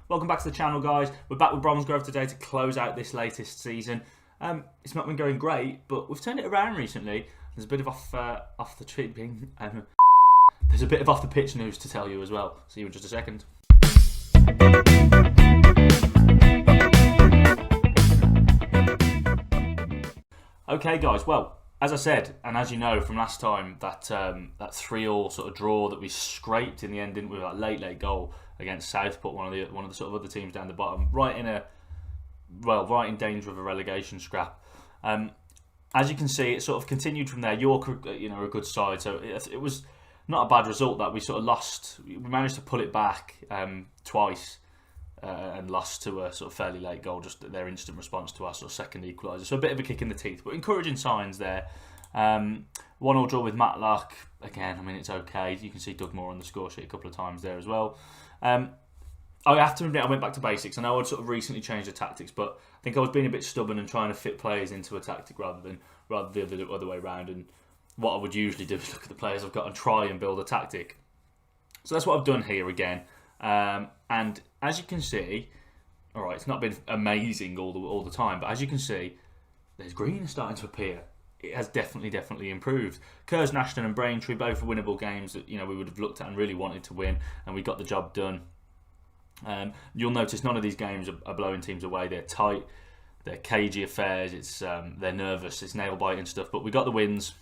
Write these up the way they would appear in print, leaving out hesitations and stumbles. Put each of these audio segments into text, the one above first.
Welcome back to the channel, guys. We're back with Bromsgrove today to close out this latest season. It's not been going great, but we've turned it around recently. There's a bit of off the there's a bit of off the pitch news to tell you as well. See you in just a second. Okay, guys. Well, as I said, and as you know from last time, that 3-3 sort of draw that we scraped in the end, didn't we? That late goal against Southport, one of the sort of other teams down the bottom, right in danger of a relegation scrap. As you can see, it sort of continued from there. York, are a good side, so it was not a bad result that we sort of lost. We managed to pull it back twice and lost to a sort of fairly late goal, just their instant response to our sort of second equaliser. So a bit of a kick in the teeth, but encouraging signs there. 1-1 draw with Matlock. Again, I mean, it's okay. You can see Doug Moore on the score sheet a couple of times there as well. I have to admit, I went back to basics. I know I'd sort of recently changed the tactics, but I think I was being a bit stubborn and trying to fit players into a tactic rather than the other way around. And what I would usually do is look at the players I've got and try and build a tactic. So that's what I've done here again. And as you can see, all right, it's not been amazing all the time, but as you can see, there's green starting to appear. It has definitely improved. Kerrs, Nashton and Braintree, both winnable games that we would have looked at and really wanted to win, and we got the job done. You'll notice none of these games are blowing teams away. They're tight, they're cagey affairs. It's they're nervous, it's nail biting stuff. But we got the wins,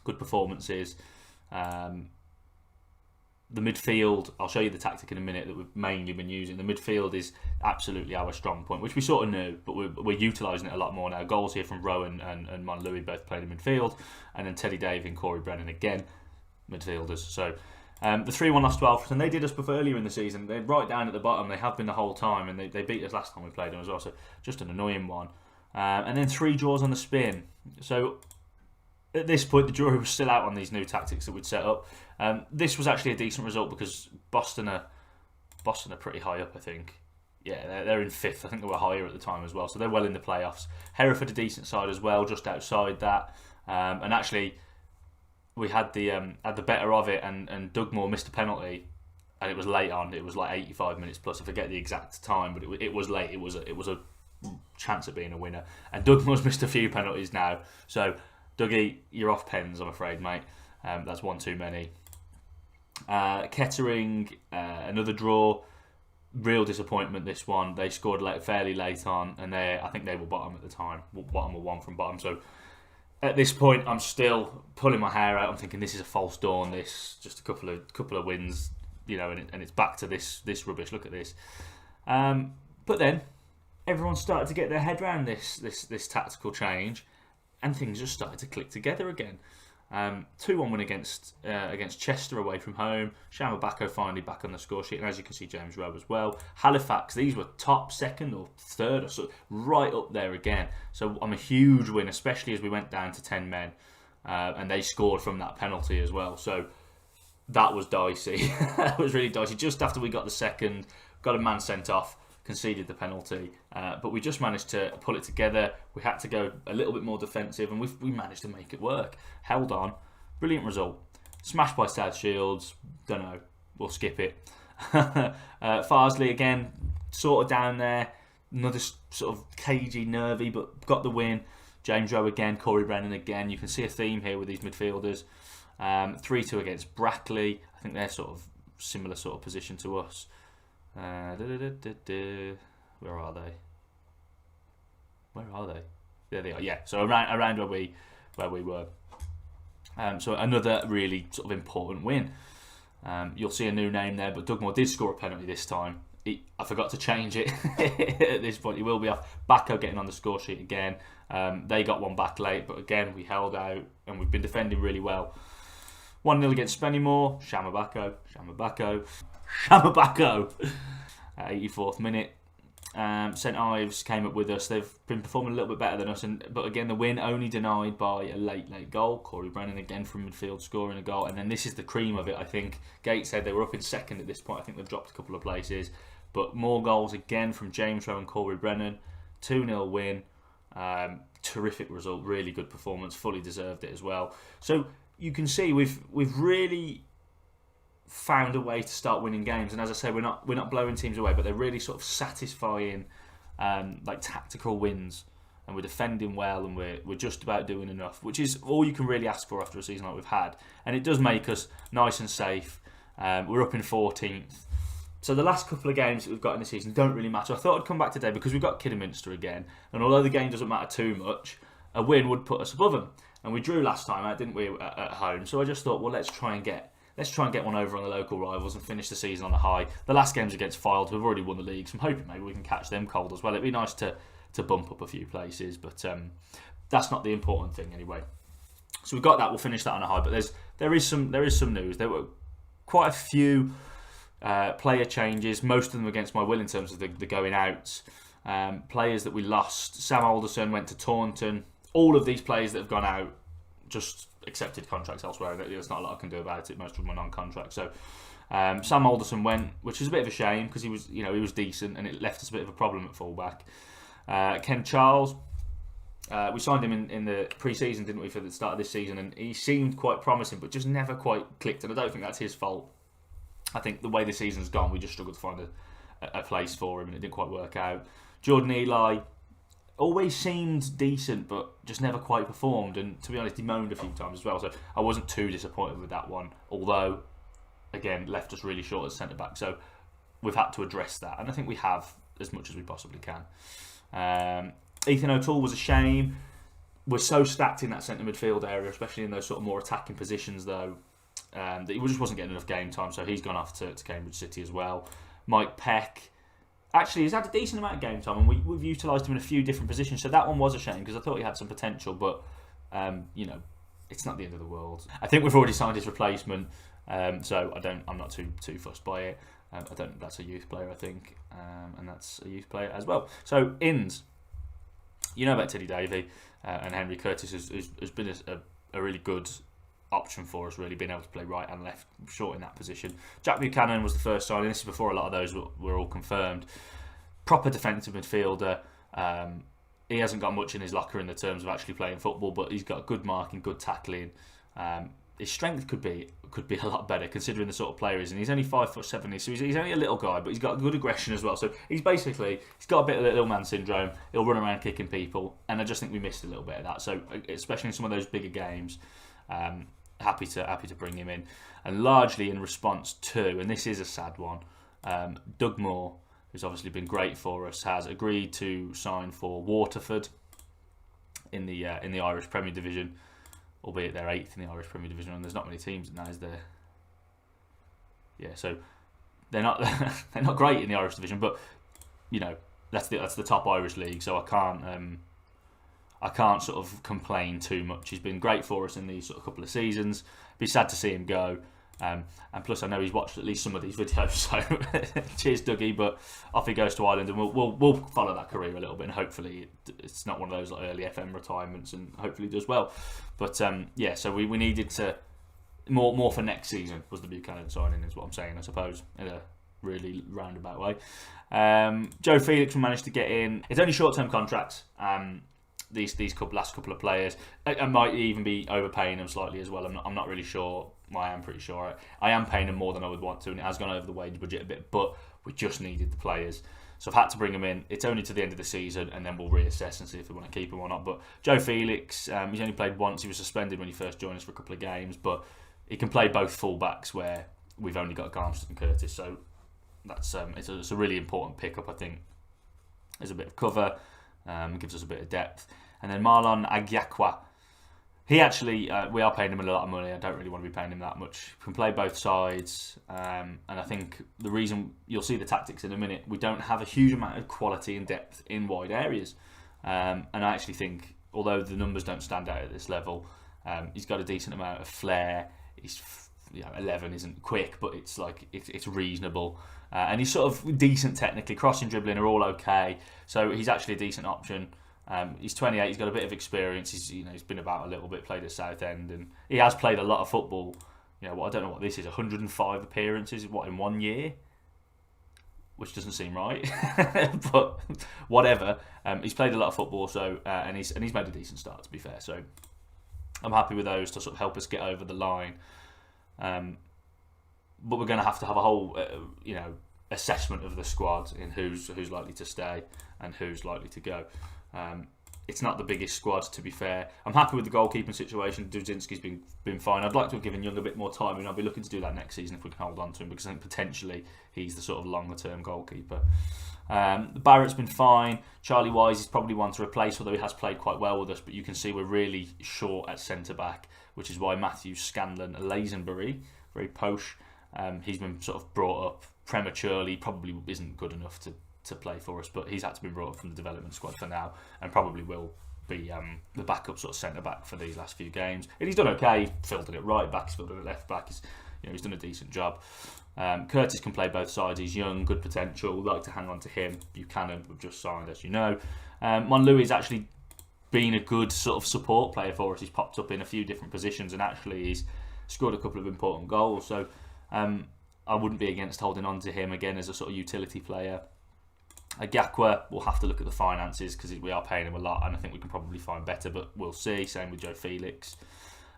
good performances. The midfield, I'll show you the tactic in a minute that we've mainly been using. The midfield is absolutely our strong point, which we sort of knew, but we're utilising it a lot more now. Goals here from Rowan and Monlouis, both playing in midfield, and then Teddy Dave and Corey Brennan again, midfielders. So the 3-1 loss to Alfred, and they did us earlier in the season. They're right down at the bottom. They have been the whole time, and they beat us last time we played them as well. So just an annoying one. And then 3 draws on the spin. So at this point, the jury was still out on these new tactics that we'd set up. This was actually a decent result because Boston are pretty high up, I think. Yeah, they're in 5th. I think they were higher at the time as well, so they're well in the playoffs. Hereford a decent side as well, just outside that. And actually, we had the better of it, and Doug Moore missed a penalty, and it was late on. It was like 85 minutes plus. I forget the exact time, but it was late. It was a chance of being a winner. And Doug Moore's missed a few penalties now, so Dougie, you're off pens, I'm afraid, mate. That's one too many. Kettering, another draw. Real disappointment, this one. They scored fairly late on, and I think they were bottom at the time. Bottom or one from bottom. So at this point, I'm still pulling my hair out. I'm thinking this is a false dawn. This just a couple of wins, and it's back to this rubbish. Look at this. But then everyone started to get their head around this tactical change, and things just started to click together again. 2-1 win against Chester away from home. Shamabako finally back on the score sheet, and as you can see, James Rowe as well. Halifax, these were top 2nd or 3rd or so, right up there again. So I'm a huge win, especially as we went down to 10 men, and they scored from that penalty as well. So that was dicey. That was really dicey. Just after we got the second, got a man sent off, conceded the penalty, but we just managed to pull it together. We had to go a little bit more defensive, and we managed to make it work. Held on. Brilliant result. Smashed by South Shields. Don't know. We'll skip it. Farsley again, sort of down there. Another sort of cagey, nervy, but got the win. James Rowe again. Corey Brennan again. You can see a theme here with these midfielders. 3-2 against Brackley. I think they're sort of similar sort of position to us. Where are they? There they are. Yeah, so around where we were. So another really sort of important win. You'll see a new name there, but Doug Moore did score a penalty this time. I forgot to change it at this point. He will be off. Bacco getting on the score sheet again. They got one back late, but again we held out and we've been defending really well. 1-0 against Spennymoor. Shamabako. 84th minute. St Ives came up with us. They've been performing a little bit better than us, but again the win only denied by a late goal. Corey Brennan again from midfield scoring a goal, and then this is the cream of it. I think Gateshead, they were up in 2nd at this point. I think they've dropped a couple of places, but more goals again from James Rowe and Corey Brennan. 2-0 win. Terrific result, really good performance, fully deserved it as well. So you can see we've really found a way to start winning games. And as I say, we're not blowing teams away, but they're really sort of satisfying, like tactical wins. And we're defending well, and we're just about doing enough, which is all you can really ask for after a season like we've had. And it does make us nice and safe. We're up in 14th. So the last couple of games that we've got in the season don't really matter. I thought I'd come back today because we've got Kidderminster again. And although the game doesn't matter too much, a win would put us above them. And we drew last time out, didn't we, at home? So I just thought, well, let's try and get one over on the local rivals and finish the season on a high. The last game's against Files. We've already won the league, so I'm hoping maybe we can catch them cold as well. It'd be nice to bump up a few places, but that's not the important thing anyway. So we've got that. We'll finish that on a high. But there is some news. There were quite a few player changes, most of them against my will in terms of the going outs. Players that we lost. Sam Alderson went to Taunton. All of these players that have gone out just accepted contracts elsewhere. There's not a lot I can do about it. Most of them are non-contract. So Sam Alderson went, which is a bit of a shame because he was decent, and it left us a bit of a problem at fullback. Ken Charles, we signed him in the pre-season, didn't we, for the start of this season, and he seemed quite promising, but just never quite clicked, and I don't think that's his fault. I think the way the season's gone, we just struggled to find a place for him, and it didn't quite work out. Jordan Eli always seemed decent, but just never quite performed, and to be honest, he moaned a few times as well, so I wasn't too disappointed with that one, although, again, left us really short as centre-back, so we've had to address that, and I think we have as much as we possibly can. Ethan O'Toole was a shame. We're so stacked in that centre midfield area, especially in those sort of more attacking positions, though, that he just wasn't getting enough game time, so he's gone off to Cambridge City as well. Mike Peck, actually, he's had a decent amount of game time, and we've utilised him in a few different positions, so that one was a shame because I thought he had some potential, but it's not the end of the world. I think we've already signed his replacement, so I'm not too fussed by it. That's a youth player, I think, and that's a youth player as well. So, Inns, you know about Teddy Davey, and Henry Curtis has been a really good option for us, really, being able to play right and left, short in that position. Jack Buchanan was the first signing. This is before a lot of those were all confirmed. Proper defensive midfielder. He hasn't got much in his locker in the terms of actually playing football, but he's got good marking, good tackling. His strength could be a lot better considering the sort of player he is, and he's only 5'7", so he's only a little guy, but he's got good aggression as well. So he's got a bit of little man syndrome. He'll run around kicking people, and I just think we missed a little bit of that. So especially in some of those bigger games, happy to bring him in, and largely in response to, and this is a sad one, Doug Moore, who's obviously been great for us, has agreed to sign for Waterford in the Irish Premier Division. Albeit they're 8th in the Irish Premier Division, and there's not many teams now, is there? Yeah, so they're not great in the Irish Division, but that's the top Irish league, so I can't sort of complain too much. He's been great for us in these sort of couple of seasons. Be sad to see him go, and plus I know he's watched at least some of these videos. So cheers, Dougie. But off he goes to Ireland, and we'll follow that career a little bit, and hopefully it's not one of those like early FM retirements, and hopefully does well. But so we needed to more for next season was the Buchanan signing, is what I'm saying, I suppose, in a really roundabout way. Joe Felix managed to get in. It's only short-term contracts. These last couple of players, I might even be overpaying them slightly as well. I'm not really sure. Well, I am pretty sure I am paying them more than I would want to, and it has gone over the wage budget a bit. But we just needed the players, so I've had to bring them in. It's only to the end of the season, and then we'll reassess and see if we want to keep him or not. But Joe Felix, he's only played once. He was suspended when he first joined us for a couple of games, but he can play both fullbacks where we've only got Garmsted and Curtis. So that's it's a really important pickup, I think. There's a bit of cover, gives us a bit of depth. And then Marlon Agyakwa, he actually, we are paying him a lot of money. I don't really want to be paying him that much. He can play both sides, and I think the reason, you'll see the tactics in a minute, we don't have a huge amount of quality and depth in wide areas. And I actually think, although the numbers don't stand out at this level, he's got a decent amount of flair. He's 11 isn't quick, but it's reasonable, and he's sort of decent technically. Crossing, dribbling are all okay, so he's actually a decent option. He's 28. He's got a bit of experience. He's been about a little bit. Played at Southend, and he has played a lot of football. I don't know what this is. 105 appearances. What, in 1 year? Which doesn't seem right, but whatever. He's played a lot of football, so and he's made a decent start, to be fair. So I'm happy with those to sort of help us get over the line. but we're going to have a whole, assessment of the squad in who's likely to stay and who's likely to go. It's not the biggest squad, to be fair. I'm happy with the goalkeeping situation. Dudzinski's been fine. I'd like to have given Young a bit more time, and I'll be looking to do that next season if we can hold on to him, because I think potentially he's the sort of longer-term goalkeeper. Barrett's been fine. Charlie Wise is probably one to replace, although he has played quite well with us, but you can see we're really short at centre-back, which is why Matthew Scanlon Lazenbury, very posh, he's been sort of brought up prematurely, probably isn't good enough to play for us, but he's had to be brought up from the development squad for now, and probably will be the backup sort of centre back for these last few games. And he's done okay. Filled it at right back, he's filled it at left back. He's done a decent job. Curtis can play both sides. He's young, good potential. We'd like to hang on to him. Buchanan, we've just signed, as you know. Monlouis actually been a good sort of support player for us. He's popped up in a few different positions, and actually he's scored a couple of important goals. So I wouldn't be against holding on to him again as a sort of utility player. Agakwa, we'll have to look at the finances because we are paying him a lot, and I think we can probably find better, but we'll see. Same with Joe Felix.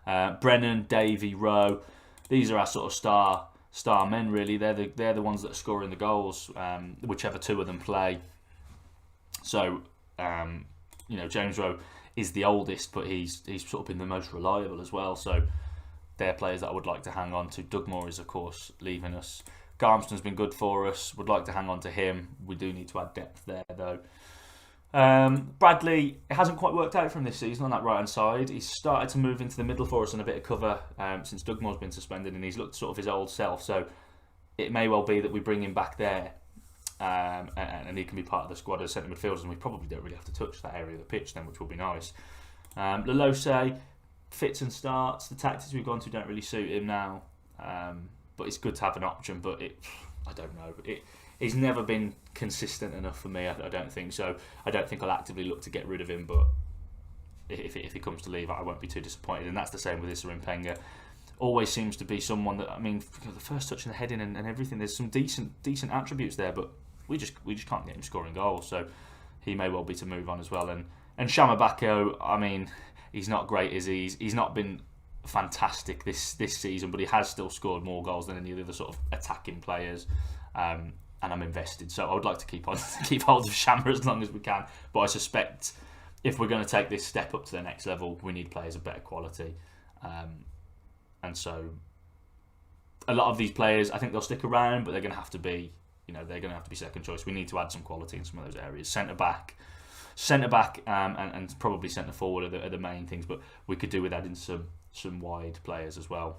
Brennan, Davey, Rowe, these are our sort of star men, really. They're the ones that are scoring the goals, whichever two of them play. So, James Rowe is the oldest, but he's sort of been the most reliable as well. So they're players that I would like to hang on to. Doug Moore is, of course, leaving us. Garmston's been good for us. Would like to hang on to him. We do need to add depth there, though. Bradley, it hasn't quite worked out for him this season on that right-hand side. He's started to move into the middle for us on a bit of cover since Doug Moore's been suspended, and he's looked sort of his old self. So it may well be that we bring him back there, and he can be part of the squad as centre midfielders, and we probably don't really have to touch that area of the pitch then, which will be nice. Lalose fits and starts. The tactics we've gone to don't really suit him now. But it's good to have an option, but I don't know. He's never been consistent enough for me, I don't think so. I don't think I'll actively look to get rid of him, but if he comes to leave, I won't be too disappointed. And that's the same with Issa Mpenga. Always seems to be someone that, the first touch in the heading and everything, there's some decent attributes there, but we just can't get him scoring goals, so he may well be to move on as well. And Shamabako, he's not great, is he? He's not been fantastic this season, but he has still scored more goals than any of the other sort of attacking players, and I'm invested, so I would like to keep hold of Shammer as long as we can, but I suspect if we're going to take this step up to the next level, we need players of better quality, and so a lot of these players, I think they'll stick around, but they're going to have to be second choice. We need to add some quality in some of those areas. Centre back, and probably centre forward are the main things, but we could do with adding some wide players as well.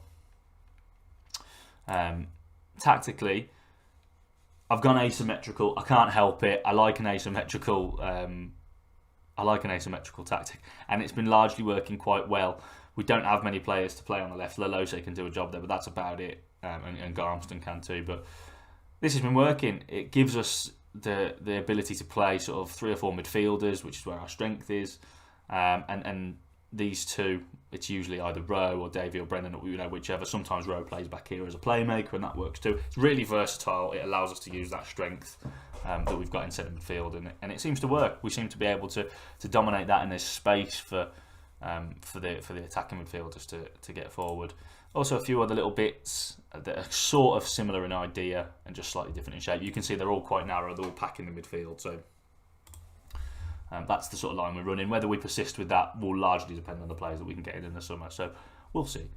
Tactically, I've gone asymmetrical. I can't help it. I like an asymmetrical tactic, and it's been largely working quite well. We don't have many players to play on the left. Lalose can do a job there, but that's about it, and Garmston can too. But this has been working. It gives us the ability to play sort of 3 or 4 midfielders, which is where our strength is, and these two, it's usually either Rowe or Davey or Brennan, or whichever. Sometimes Rowe plays back here as a playmaker, and that works too. It's really versatile. It allows us to use that strength that we've got in centre midfield, and it seems to work. We seem to be able to dominate that, and there's space for the attacking midfielders to get forward. Also, a few other little bits that are sort of similar in idea and just slightly different in shape. You can see they're all quite narrow. They're all packing the midfield, so. That's the sort of line we're running. Whether we persist with that will largely depend on the players that we can get in the summer. So we'll see.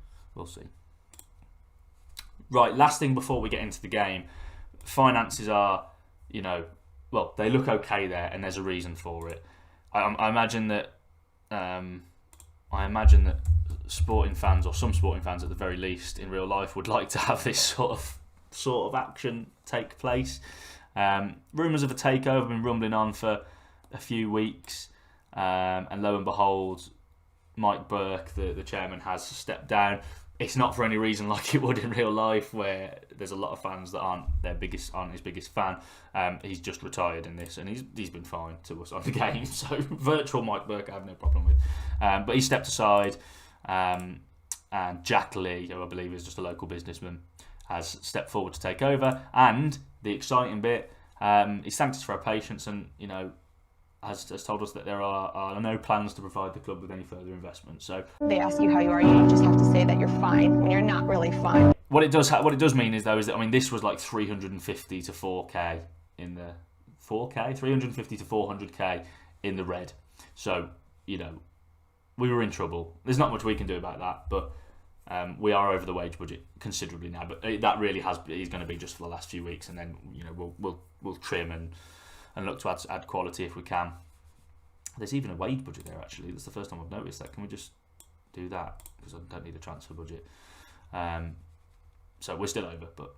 Right, last thing before we get into the game. Finances are, they look okay there, and there's a reason for it. I imagine that sporting fans, or some sporting fans at the very least, in real life, would like to have this sort of action take place. Rumours of a takeover have been rumbling on for a few weeks, and lo and behold, Mike Burke, the chairman, has stepped down. It's not for any reason like it would in real life, where there's a lot of fans that aren't his biggest fan. He's just retired in this, and he's been fine to us on the game. So virtual Mike Burke, I have no problem with. But he stepped aside, and Jack Lee, who I believe is just a local businessman, has stepped forward to take over. And the exciting bit, he's thanked us for our patience, and has told us that there are no plans to provide the club with any further investment. So they ask you how you are, you just have to say that you're fine when you're not really fine. What it does mean is that, I mean, this was like 350 to 4k in the 350 to 400k in the red. So, you know, we were in trouble. There's not much we can do about that, but we are over the wage budget considerably now. But that really is going to be just for the last few weeks, and then, you know, we'll trim and look to add quality if we can. There's even a wage budget there, actually. That's the first time I've noticed that. Can we just do that? Because I don't need a transfer budget. So we're still over, but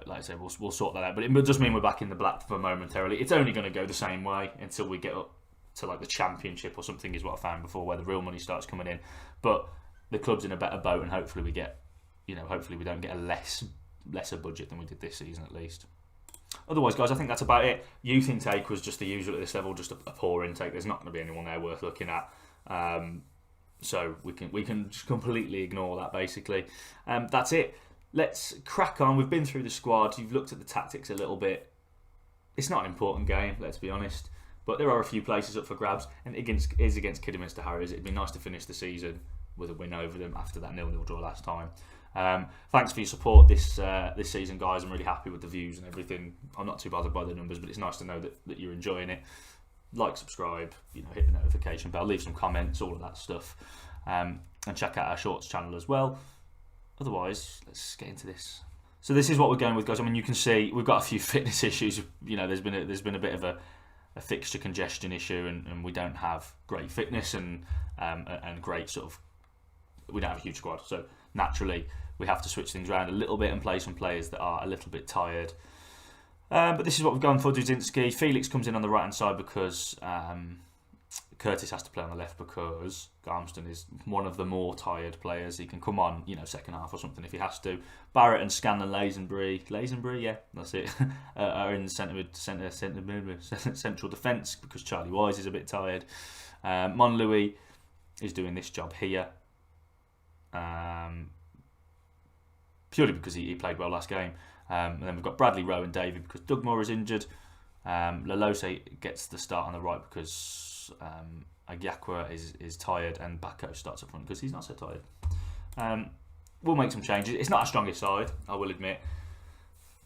like I said, we'll sort that out. But it does mean we're back in the black for momentarily. It's only going to go the same way until we get up to like the championship or something, is what I found before, where the real money starts coming in. But the club's in a better boat, and hopefully we get, you know, hopefully we don't get a lesser budget than we did this season at least. Otherwise, guys, I think that's about it. Youth intake was just the usual at this level, just a poor intake. There's not going to be anyone there worth looking at. So we can just completely ignore that, basically. That's it. Let's crack on. We've been through the squad. You've looked at the tactics a little bit. It's not an important game, let's be honest. But there are a few places up for grabs, and it is against Kidderminster Harriers. It'd be nice to finish the season with a win over them after that 0-0 draw last time. Thanks for your support this season, guys. I'm really happy with the views and everything. I'm not too bothered by the numbers, but it's nice to know that you're enjoying it. Like, subscribe, you know, hit the notification bell, leave some comments, all of that stuff, and check out our shorts channel as well. Otherwise, let's get into this. So this is what we're going with, guys. I mean, you can see we've got a few fitness issues. You know, there's been a bit of a fixture congestion issue, and we don't have great fitness and great sort of. We don't have a huge squad, so naturally we have to switch things around a little bit and play some players that are a little bit tired. But this is what we've gone for. Dudzinski. Felix comes in on the right hand side because Curtis has to play on the left because Garmston is one of the more tired players. He can come on, you know, second half or something if he has to. Barrett and Scanlon Lazenbury, yeah, that's it, are in central defence because Charlie Wise is a bit tired. Monlouis is doing this job here. Purely because he played well last game. And then we've got Bradley, Rowe and David because Doug Moore is injured. Lalose gets the start on the right because Agyakwa is tired, and Bako starts up front because he's not so tired. We'll make some changes. It's not our strongest side, I will admit,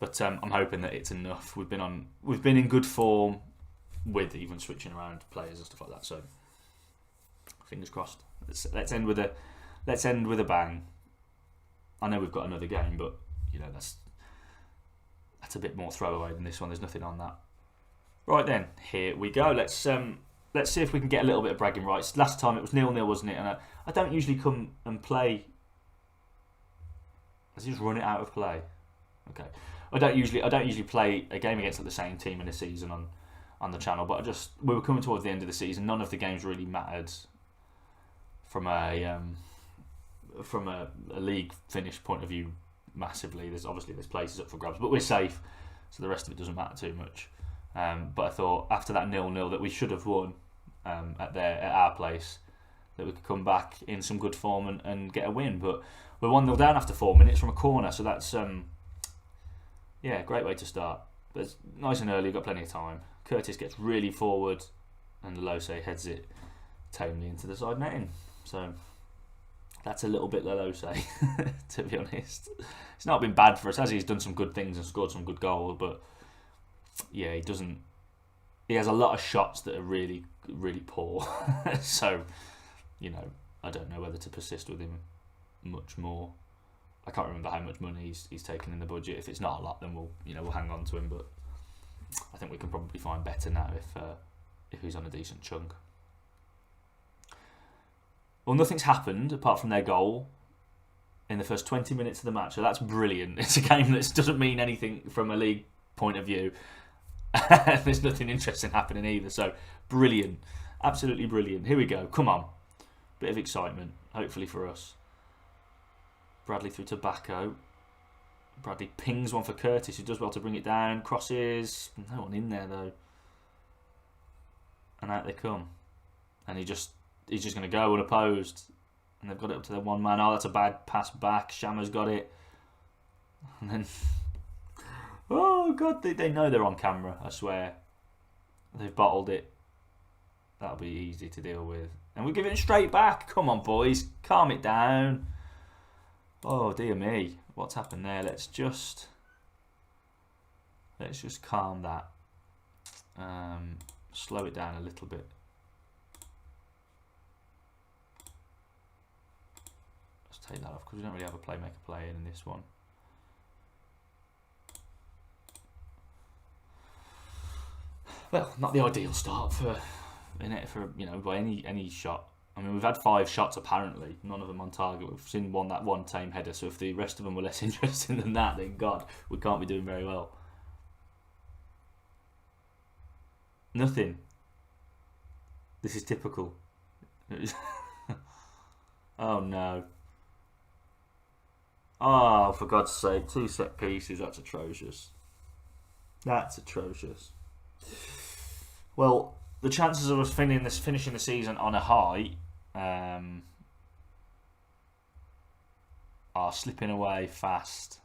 but I'm hoping that it's enough. We've been in good form with even switching around players and stuff like that. So fingers crossed. Let's end with a bang. I know we've got another game, but you know that's a bit more throwaway than this one. There's nothing on that. Right then, here we go. Let's see if we can get a little bit of bragging rights. Last time it was 0-0, wasn't it? And I don't usually come and play. Let's just run it out of play. Okay. I don't usually play a game against the same team in a season on the channel, but we were coming towards the end of the season. None of the games really mattered from a league finish point of view massively. There's places up for grabs, but we're safe, so the rest of it doesn't matter too much. But I thought after that 0-0 that we should have won at our place, that we could come back in some good form and get a win. But we're 1-0 down after 4 minutes from a corner, so that's great way to start. But it's nice and early, we've got plenty of time. Curtis gets really forward, and Lalose heads it tamely into the side netting. So that's a little bit Lalose, to be honest. It's not been bad for us, as he's done some good things and scored some good goals, but yeah, he has a lot of shots that are really, really poor. So, you know, I don't know whether to persist with him much more. I can't remember how much money he's taken in the budget. If it's not a lot, then we'll hang on to him, but I think we can probably find better now if he's on a decent chunk. Well, nothing's happened apart from their goal in the first 20 minutes of the match, so that's brilliant. It's a game that doesn't mean anything from a league point of view. There's nothing interesting happening either, so brilliant. Absolutely brilliant. Here we go. Come on. Bit of excitement, hopefully for us. Bradley through to Bako. Bradley pings one for Curtis, who does well to bring it down. Crosses. No one in there, though. And out they come. And he's just going to go unopposed. And they've got it up to their one man. Oh, that's a bad pass back. Shammer's got it. And then... Oh, God, they know they're on camera, I swear. They've bottled it. That'll be easy to deal with. And we give it straight back. Come on, boys. Calm it down. Oh dear me, what's happened there? Let's just calm that. Slow it down a little bit. Let's take that off because we don't really have a playmaker playing in this one. Well, not the ideal start for by any shot. I mean, we've had 5 shots apparently, none of them on target. We've seen that one tame header. So if the rest of them were less interesting than that, then God, we can't be doing very well. Nothing. This is typical. Oh no. Oh, for God's sake, 2 set pieces. That's atrocious. That's atrocious. Well, the chances of us finishing the season on a high are slipping away fast.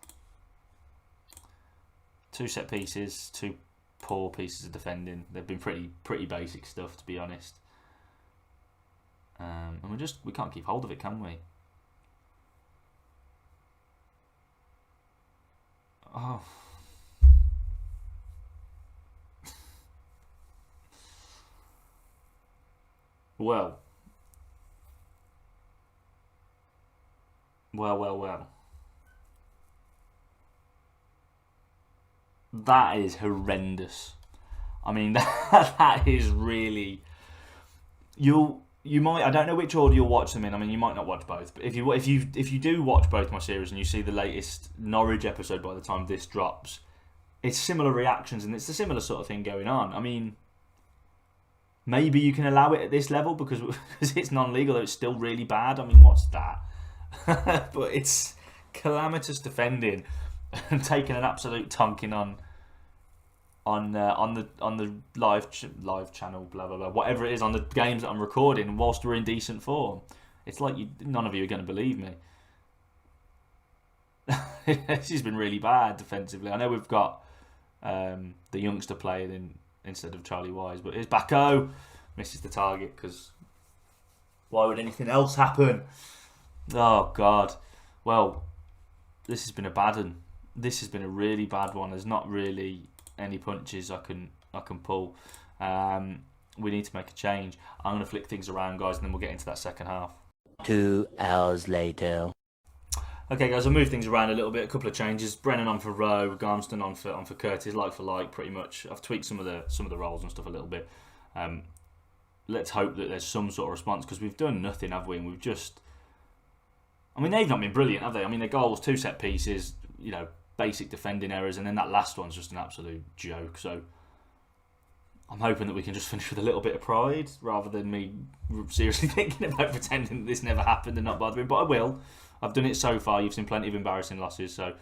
2 set pieces, 2 poor pieces of defending. They've been pretty basic stuff, to be honest. And we can't keep hold of it, can we? Oh. Well. That is horrendous. I mean, that is really. You might. I don't know which order you'll watch them in. I mean, you might not watch both. But if you do watch both my series and you see the latest Norwich episode by the time this drops, it's similar reactions and it's a similar sort of thing going on. I mean, maybe you can allow it at this level because it's non-legal. It's still really bad. I mean, what's that? But it's calamitous defending and taking an absolute tonking on the live channel, blah blah blah, whatever it is, on the games that I'm recording whilst we're in decent form. It's like none of you are going to believe me. This has been really bad defensively. I know we've got the youngster playing in instead of Charlie Wise, but here's Bacco, misses the target because why would anything else happen? Oh God. Well, this has been a bad one. This has been a really bad one. There's not really any punches I can pull. We need to make a change. I'm going to flick things around, guys, and then we'll get into that second half. 2 hours later. Okay, guys, I'll move things around a little bit. A couple of changes. Brennan on for Rowe, Garmston on for Curtis, like for like, pretty much. I've tweaked some of the roles and stuff a little bit. Let's hope that there's some sort of response because we've done nothing, have we? And we've just. I mean, they've not been brilliant, have they? I mean, their goals, 2 set pieces, basic defending errors, and then that last one's just an absolute joke. So I'm hoping that we can just finish with a little bit of pride rather than me seriously thinking about pretending that this never happened and not bothering. But I will. I've done it so far. You've seen plenty of embarrassing losses, so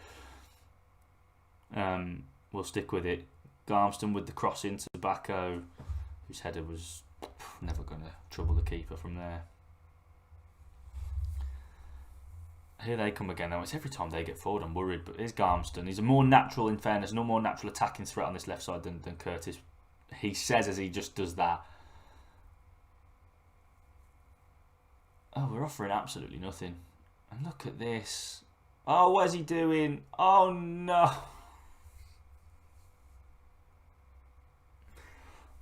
we'll stick with it. Garmston with the cross into Bacco, whose header was never going to trouble the keeper from there. Here they come again, though. It's every time they get forward, I'm worried. But here's Garmston. He's a more natural, in fairness, no more natural attacking threat on this left side than Curtis. He says as he just does that. Oh, we're offering absolutely nothing. And look at this. Oh, what is he doing? Oh, no.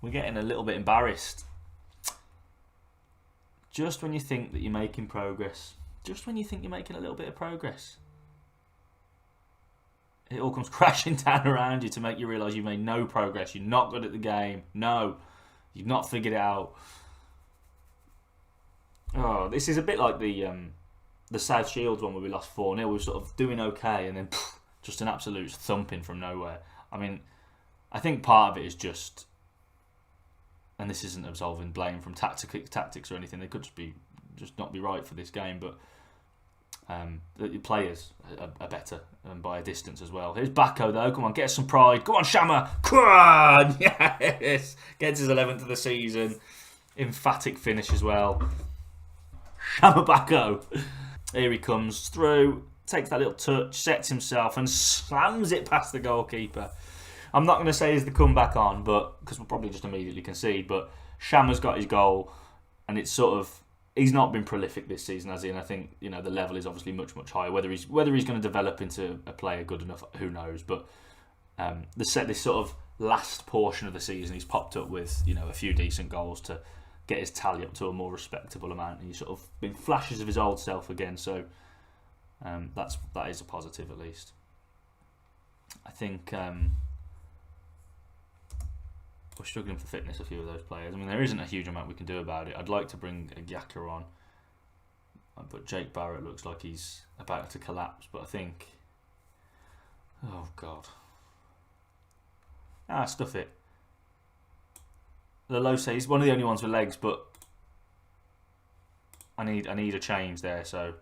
We're getting a little bit embarrassed. Just when you think that you're making progress. Just when you think you're making a little bit of progress, it all comes crashing down around you to make you realise you've made no progress. You're not good at the game. No, you've not figured it out. Oh, this is a bit like the South Shields one where we lost 4-0. We were sort of doing okay and then just an absolute thumping from nowhere. I mean, I think part of it is just, and this isn't absolving blame from tactics or anything. They could just not be right for this game, but the players are better and by a distance as well. Here's Bacco though. Come on, get us some pride. Go on, Shammer. Come on, yes. Gets his 11th of the season. Emphatic finish as well. Shammer Bacco. Here he comes through. Takes that little touch, sets himself and slams it past the goalkeeper. I'm not going to say is the comeback on, but because we'll probably just immediately concede. But Shammer's got his goal, and it's sort of he's not been prolific this season, has he? And I think the level is obviously much higher. Whether he's going to develop into a player good enough, who knows? But this sort of last portion of the season, he's popped up with a few decent goals to get his tally up to a more respectable amount, and he's sort of been flashes of his old self again. So that is a positive at least. I think we're struggling for fitness, a few of those players. I mean, there isn't a huge amount we can do about it. I'd like to bring a Yaka on, but Jake Barrett looks like he's about to collapse. But I think, oh God, stuff it. The low say he's one of the only ones with legs, but I need a change there. So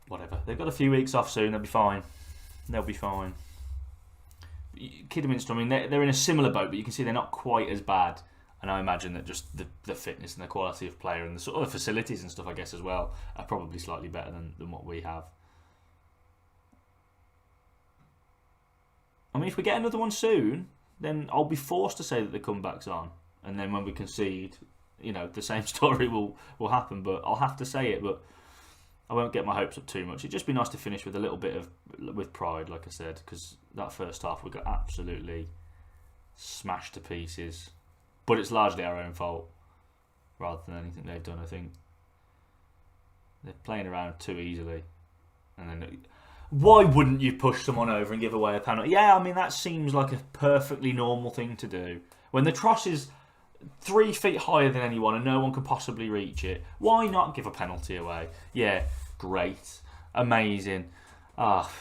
whatever. They've got a few weeks off soon. They'll be fine. Kidderminster, I mean, they're in a similar boat, but you can see they're not quite as bad. And I imagine that just the fitness and the quality of player and the sort of facilities and stuff, I guess, as well, are probably slightly better than what we have. I mean, if we get another one soon, then I'll be forced to say that the comeback's on. And then when we concede, the same story will happen. But I'll have to say it, but I won't get my hopes up too much. It'd just be nice to finish with a little bit with pride, like I said, because that first half we got absolutely smashed to pieces. But it's largely our own fault, rather than anything they've done. I think they're playing around too easily, and then why wouldn't you push someone over and give away a penalty? Yeah, I mean that seems like a perfectly normal thing to do when the cross is 3 feet higher than anyone and no one could possibly reach it. Why not give a penalty away? Yeah, great, amazing.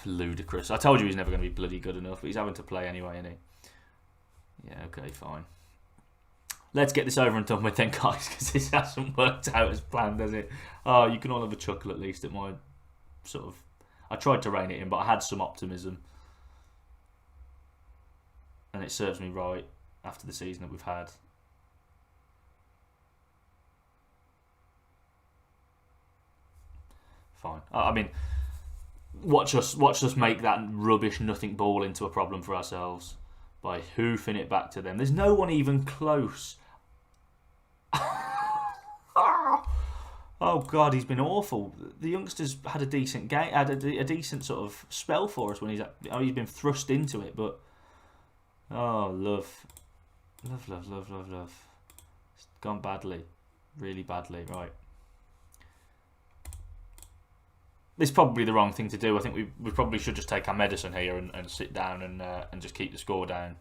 Ludicrous. I told you he's never going to be bloody good enough, but he's having to play anyway, isn't he? Yeah, okay, fine. Let's get this over and done with then, guys, because this hasn't worked out as planned, has it? Oh, you can all have a chuckle at least at my sort of... I tried to rein it in, but I had some optimism. And it serves me right after the season that we've had. Fine. I mean, watch us make that rubbish nothing ball into a problem for ourselves by hoofing it back to them. There's no one even close. Oh God, he's been awful. The youngster's had a decent game, had a decent sort of spell for us when he's been thrust into it, but love. It's gone badly, really badly. Right. This is probably the wrong thing to do. I think we probably should just take our medicine here and sit down and just keep the score down.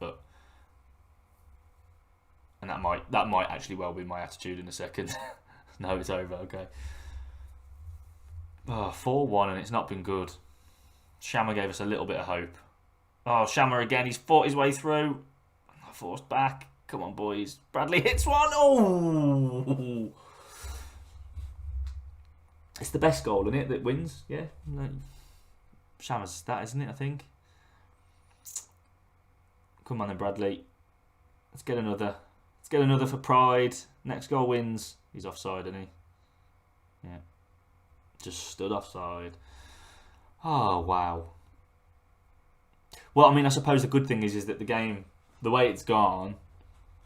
But that might actually well be my attitude in a second. No, it's over. Okay. 4-1 and it's not been good. Shammer gave us a little bit of hope. Shammer again. He's fought his way through. Forced back. Come on, boys. Bradley hits one. Oh. It's the best goal, isn't it, that wins? Yeah. No. Shammer's that, isn't it, I think? Come on then, Bradley. Let's get another. Let's get another for pride. Next goal wins. He's offside, isn't he? Yeah. Just stood offside. Oh, wow. Well, I mean, I suppose the good thing is that the game, the way it's gone,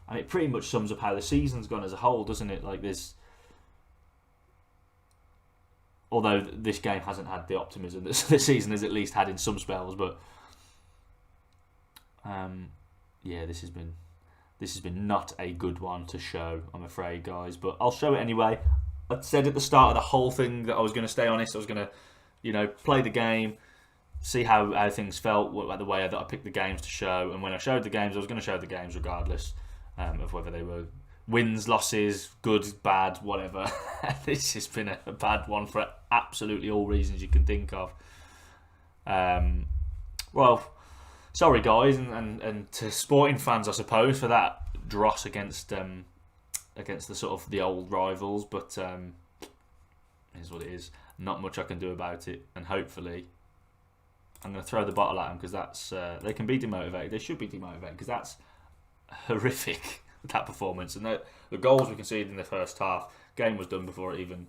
and it pretty much sums up how the season's gone as a whole, doesn't it? Like this... Although this game hasn't had the optimism that the season has at least had in some spells, but yeah, this has been not a good one to show, I'm afraid, guys. But I'll show it anyway. I said at the start of the whole thing that I was going to stay honest. I was going to, play the game, see how things felt, the way that I picked the games to show. And when I showed the games, I was going to show the games regardless of whether they were wins, losses, good, bad, whatever. This has been a bad one for absolutely all reasons you can think of. Well, sorry guys, and to sporting fans, I suppose, for that dross against the sort of the old rivals, but it is what it is. Not much I can do about it, and hopefully I'm going to throw the bottle at them, because that's they can be demotivated. They should be demotivated, because that's horrific. That performance, and the goals we conceded in the first half, game was done before it even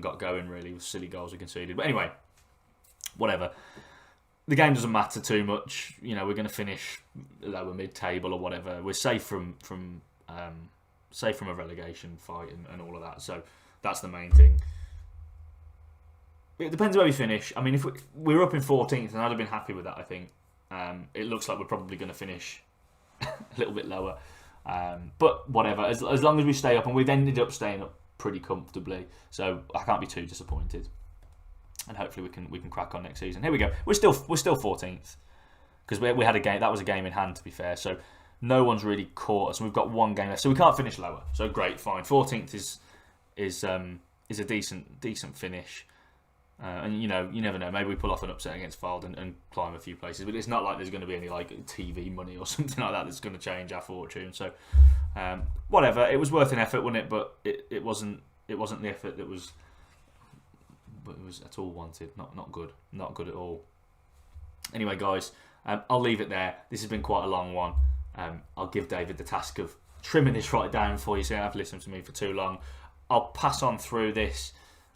got going. Really, it was silly goals we conceded. But anyway, whatever. The game doesn't matter too much. We're going to finish lower mid-table or whatever. We're safe from safe from a relegation fight and all of that. So that's the main thing. It depends where we finish. I mean, if we were up in 14th, and I'd have been happy with that, I think. It looks like we're probably going to finish a little bit lower. But whatever, as long as we stay up, and we've ended up staying up pretty comfortably, so I can't be too disappointed. And hopefully we can crack on next season. Here we go. We're still 14th because we had a game. That was a game in hand, to be fair. So no one's really caught us, and we've got one game left, so we can't finish lower. So great, fine. 14th is a decent finish. And you never know. Maybe we pull off an upset against Fylde and climb a few places. But it's not like there's going to be any like TV money or something like that that's going to change our fortune. So whatever. It was worth an effort, wasn't it? But it wasn't the effort that was. But it was at all wanted. Not good. Not good at all. Anyway, guys, I'll leave it there. This has been quite a long one. I'll give David the task of trimming this right down for you, so you don't have to listen to me for too long. I'll pass on through this.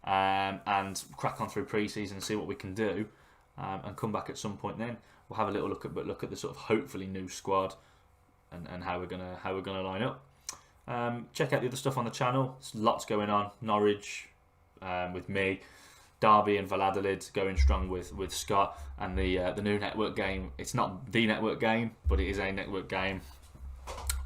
And crack on through pre-season and see what we can do, and come back at some point. Then we'll have a little look at the sort of hopefully new squad and how we're gonna line up. Check out the other stuff on the channel. There's lots going on. Norwich with me, Derby and Valladolid going strong with Scott, and the new network game. It's not the network game, but it is a network game.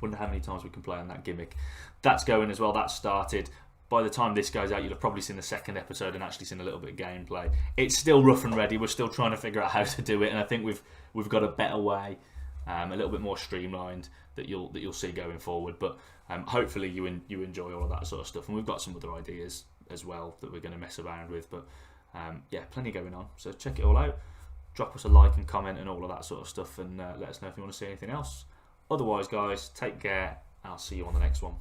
Wonder how many times we can play on that gimmick. That's going as well. That's started. By the time this goes out, you'll have probably seen the second episode and actually seen a little bit of gameplay. It's still rough and ready. We're still trying to figure out how to do it, and I think we've got a better way, a little bit more streamlined that you'll see going forward. But hopefully you enjoy all of that sort of stuff, and we've got some other ideas as well that we're going to mess around with. But yeah, plenty going on. So check it all out. Drop us a like and comment and all of that sort of stuff, and let us know if you want to see anything else. Otherwise, guys, take care. I'll see you on the next one.